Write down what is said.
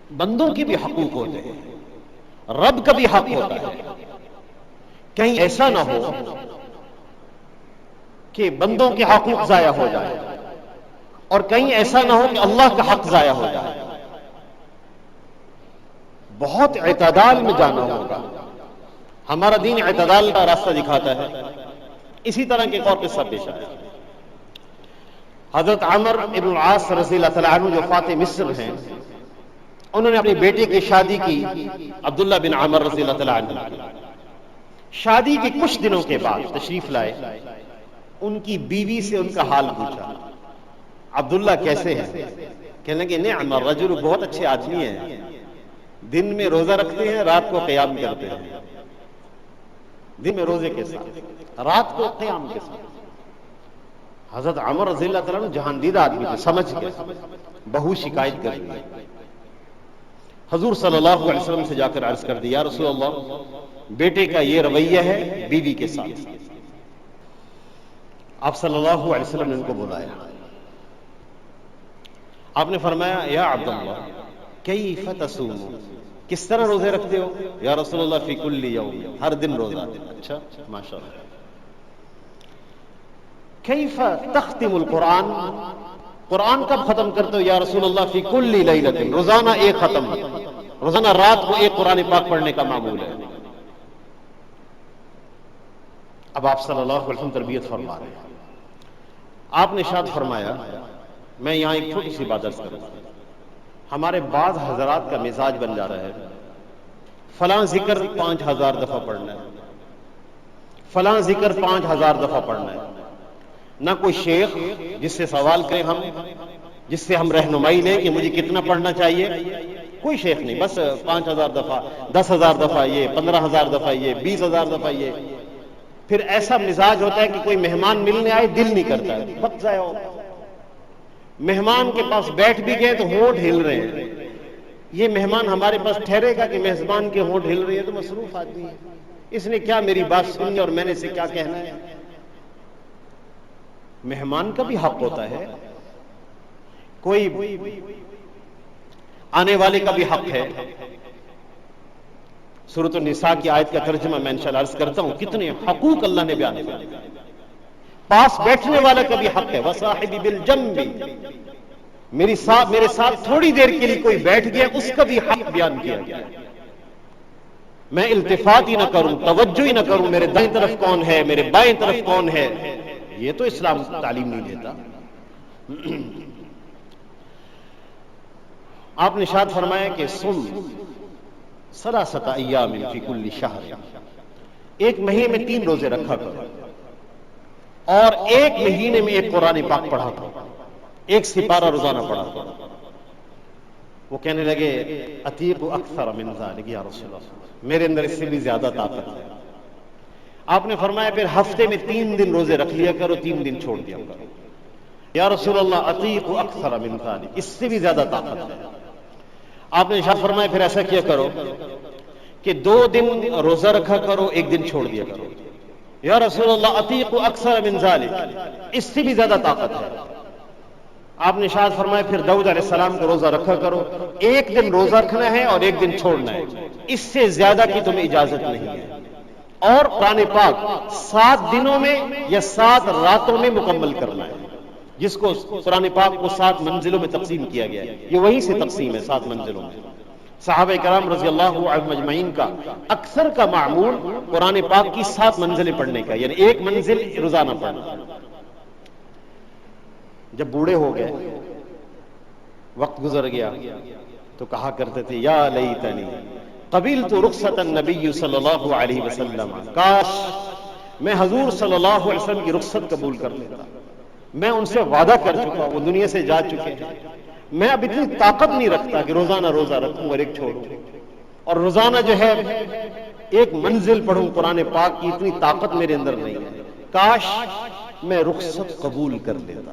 بندوں کے بھی حقوق ہوتے ہیں، رب کا بھی حق ہوتا ہے. کہیں ایسا نہ ہو کہ بندوں کے حقوق ضائع ہو جائے، اور کہیں ایسا نہ ہو کہ اللہ کا حق ضائع ہو جائے. بہت اعتدال میں جانا ہوگا. ہمارا دین اعتدال کا راستہ دکھاتا ہے. اسی طرح کے ایک اور قصہ پیش آیا. حضرت عمر ابن العاص رضی اللہ تعالیٰ عنہ جو فاتح مصر ہیں، انہوں نے اپنی بیٹی کی شادی کی عبداللہ بن عمر رضی اللہ تعالیٰ عنہ کی. شادی کے کچھ دنوں کے بعد تشریف لائے، ان کی بیوی سے ان کا حال پوچھا. عبداللہ کیسے ہیں؟ کہنے لگے نعم الرجل، بہت اچھے آدمی ہیں، دن میں روزہ رکھتے ہیں، رات کو قیام کرتے ہیں. دن میں روزے کے ساتھ، رات کو قیام کے ساتھ. حضرت عمر رضی اللہ تعالیٰ عنہ جہاندیدہ آدمی تھے، سمجھ گئے. بہو شکایت کر رہی ہے. حضور صلی اللہ علیہ وسلم سے جا کر عرض کر دی، یا رسول اللہ، بیٹے کا یہ رویہ ہے بیوی کے ساتھ. آپ صلی اللہ علیہ وسلم نے ان کو بلایا. آپ نے فرمایا یا عبداللہ کیف تصوم، کس طرح روزے رکھتے ہو؟ یا رسول اللہ فی کل یوم، ہر دن روزہ. اچھا ماشاءاللہ. کیف تختم القرآن، قرآن کب ختم کرتے ہو؟ یا رسول اللہ فی کل لیلۃ، روزانہ ایک ختم، روزانہ رات کو ایک قرآن پاک پڑھنے کا معمول ہے. اب آپ صلی اللہ علیہ وسلم تربیت فرما رہے ہیں. آپ نے ارشاد فرمایا، میں یہاں ایک چھوٹی سی بات عرض کروں. ہمارے بعض حضرات کا مزاج بن جا رہا ہے، فلاں ذکر 5000 دفعہ پڑھنا ہے، فلاں ذکر 5000 دفعہ پڑھنا ہے. نہ کوئی شیخ جس سے سوال کریں ہم، جس سے ہم رہنمائی لیں کہ مجھے کتنا پڑھنا چاہیے، کوئی شیخ نہیں. بس 5000 دفعہ، 10000 دفعہ یہ، 15000 دفعہ یہ، 20000 دفعہ یہ. پھر ایسا مزاج ہوتا ہے کہ کوئی مہمان ملنے آئے دل نہیں کرتا ہے، وقت ضائع ہوتا ہے. مہمان کے پاس بیٹھ بھی گئے تو ہونٹ ہل رہے ہیں. یہ مہمان ہمارے پاس ٹھہرے گا کہ میزبان کے ہونٹ ہل رہے ہیں؟ تو مصروف آدمی ہے، اس نے کیا میری بات سنی اور میں نے اسے کیا کہنا ہے. مہمان کا بھی حق ہوتا ہے، کوئی آنے والے کا بھی حق ہے. سورۃ النساء کی آیت کا ترجمہ میں انشاءاللہ عرض کرتا ہوں. کتنے حقوق اللہ نے بیان کیے. پاس بیٹھنے والا کا بھی حق ہے، وصاحب بالجنب، میرے ساتھ تھوڑی دیر کے لیے کوئی بیٹھ گیا، اس کا بھی حق بیان کیا گیا. میں التفات ہی نہ کروں، توجہ ہی نہ کروں، میرے دائیں طرف کون ہے، میرے بائیں طرف کون ہے، یہ تو اسلام تعلیم نہیں دیتا. آپ نے ارشاد فرمایا کہ سم ثلاثۃ ایام فی کل شہر، ایک مہینے میں 3 روزے رکھا کرو، اور ایک مہینے میں ایک قرآن پاک پڑھا کرو، ایک سپارہ روزانہ پڑھا کرو. وہ کہنے لگے اطیق اکثر من ذلک یا رسول اللہ، میرے اندر اس سے بھی زیادہ طاقت ہے. آپ نے فرمایا پھر ہفتے میں 3 دن روزے رکھ لیا کرو، 3 دن چھوڑ دیا کرو. یا رسول اللہ اطیق اکثر من ذلک، اس سے بھی زیادہ طاقت ہے. آپ نے ارشاد فرمایا پھر ایسا کیا کرو کہ 2 دن روزہ رکھا کرو، 1 دن چھوڑ دیا کرو. یا رسول اللہ اطیق اکثر من ذلک، اس سے بھی زیادہ طاقت ہے. آپ نے ارشاد فرمایا پھر داؤد علیہ السلام کو روزہ رکھا کرو، 1 دن روزہ رکھنا ہے اور 1 دن چھوڑنا ہے، اس سے زیادہ کی تمہیں اجازت نہیں ہے. اور قرآن پاک 7 دنوں میں یا 7 راتوں میں مکمل کرنا ہے، جس کو قرآن پاک کو 7 منزلوں میں تقسیم کیا گیا ہے. یہ وہیں سے تقسیم ہے، 7 منزلوں میں. صحابہ کرام رضی اللہ عنہم اجمعین کا اکثر کا معمول قرآن پاک کی 7 منزلیں پڑھنے کا، یعنی 1 منزل روزانہ پڑھنا. جب بوڑھے ہو گئے، وقت گزر گیا، تو کہا کرتے تھے یا لیتنی قبلت رخصت النبی صلی اللہ علیہ وسلم، کاش میں حضور صلی اللہ علیہ وسلم کی رخصت قبول کر لیتا. میں ان سے وعدہ کر چکا، وہ دنیا سے جا چکے ہیں. میں اب اتنی طاقت نہیں رکھتا کہ روزانہ روزہ رکھوں اور 1 چھوڑوں، اور روزانہ جو ہے 1 منزل پڑھوں قرآن پاک کی، اتنی طاقت میرے اندر نہیں ہے. کاش میں رخصت قبول کر لیتا.